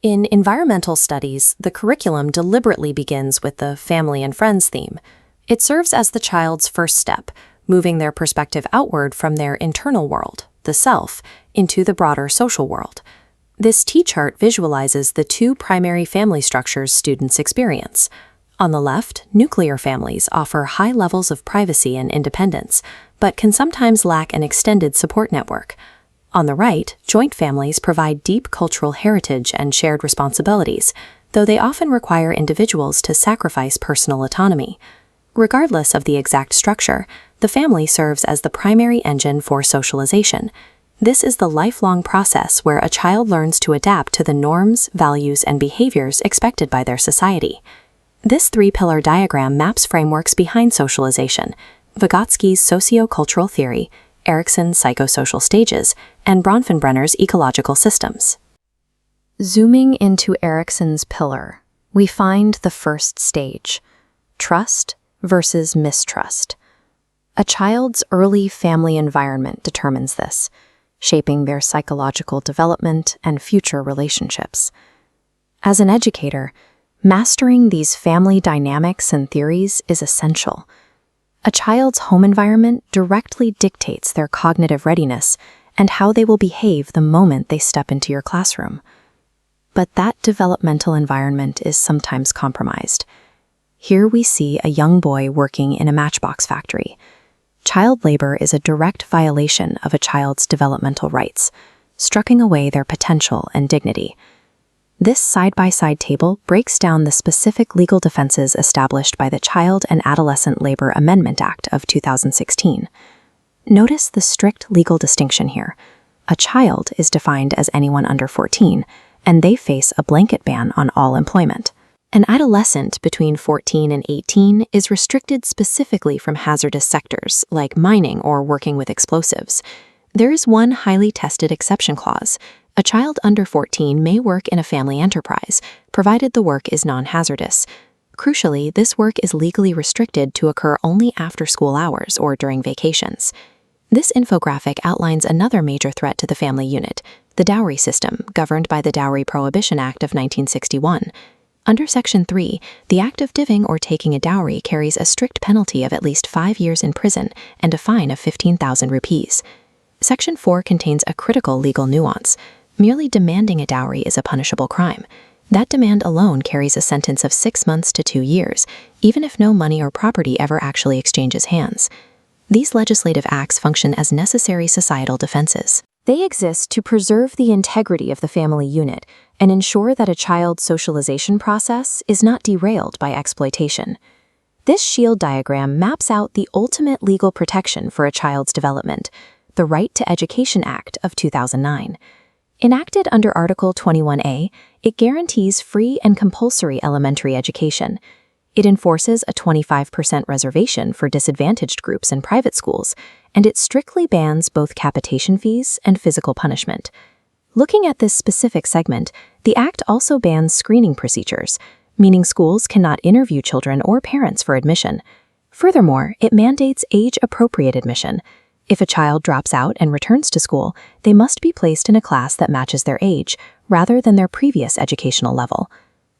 In environmental studies, the curriculum deliberately begins with the family and friends theme. It serves as the child's first step, moving their perspective outward from their internal world, the self, into the broader social world. This T-chart visualizes the two primary family structures students experience. On the left, nuclear families offer high levels of privacy and independence, but can sometimes lack an extended support network. On the right, joint families provide deep cultural heritage and shared responsibilities, though they often require individuals to sacrifice personal autonomy. Regardless of the exact structure, the family serves as the primary engine for socialization. This is the lifelong process where a child learns to adapt to the norms, values, and behaviors expected by their society. This three-pillar diagram maps frameworks behind socialization: Vygotsky's socio-cultural theory, Erikson's psychosocial stages, and Bronfenbrenner's ecological systems. Zooming into Erikson's pillar, we find the first stage: trust versus mistrust. A child's early family environment determines this, shaping their psychological development and future relationships. As an educator, mastering these family dynamics and theories is essential. A child's home environment directly dictates their cognitive readiness and how they will behave the moment they step into your classroom. But that developmental environment is sometimes compromised. Here we see a young boy working in a matchbox factory. Child labor is a direct violation of a child's developmental rights, stripping away their potential and dignity. This side-by-side table breaks down the specific legal defenses established by the Child and Adolescent Labor Amendment Act of 2016. Notice the strict legal distinction here. A child is defined as anyone under 14, and they face a blanket ban on all employment. An adolescent between 14 and 18 is restricted specifically from hazardous sectors, like mining or working with explosives. There is one highly tested exception clause. A child under 14 may work in a family enterprise, provided the work is non-hazardous. Crucially, this work is legally restricted to occur only after school hours or during vacations. This infographic outlines another major threat to the family unit: the dowry system, governed by the Dowry Prohibition Act of 1961. Under Section 3, the act of giving or taking a dowry carries a strict penalty of at least 5 years in prison and a fine of 15,000 rupees. Section 4 contains a critical legal nuance. Merely demanding a dowry is a punishable crime. That demand alone carries a sentence of 6 months to 2 years, even if no money or property ever actually exchanges hands. These legislative acts function as necessary societal defenses. They exist to preserve the integrity of the family unit and ensure that a child's socialization process is not derailed by exploitation. This shield diagram maps out the ultimate legal protection for a child's development: the Right to Education Act of 2009. Enacted under Article 21A, it guarantees free and compulsory elementary education. It enforces a 25% reservation for disadvantaged groups in private schools, and it strictly bans both capitation fees and physical punishment. Looking at this specific segment, the Act also bans screening procedures, meaning schools cannot interview children or parents for admission. Furthermore, it mandates age-appropriate admission. If a child drops out and returns to school, they must be placed in a class that matches their age, rather than their previous educational level.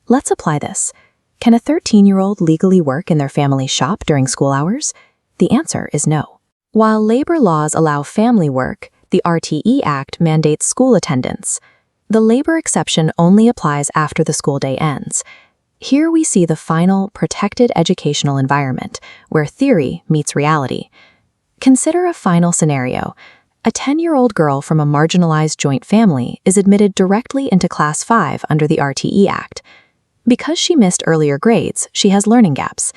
Let's apply this. Can a 13-year-old legally work in their family's shop during school hours? The answer is no. While labor laws allow family work, the RTE Act mandates school attendance. The labor exception only applies after the school day ends. Here we see the final, protected educational environment, where theory meets reality. Consider a final scenario. A 10-year-old girl from a marginalized joint family is admitted directly into Class 5 under the RTE Act. Because she missed earlier grades, she has learning gaps.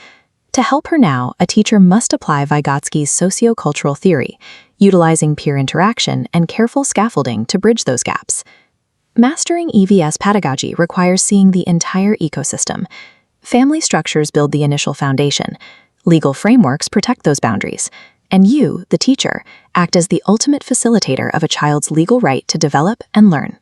To help her now, a teacher must apply Vygotsky's socio-cultural theory, utilizing peer interaction and careful scaffolding to bridge those gaps. Mastering EVS pedagogy requires seeing the entire ecosystem. Family structures build the initial foundation. Legal frameworks protect those boundaries. And you, the teacher, act as the ultimate facilitator of a child's legal right to develop and learn.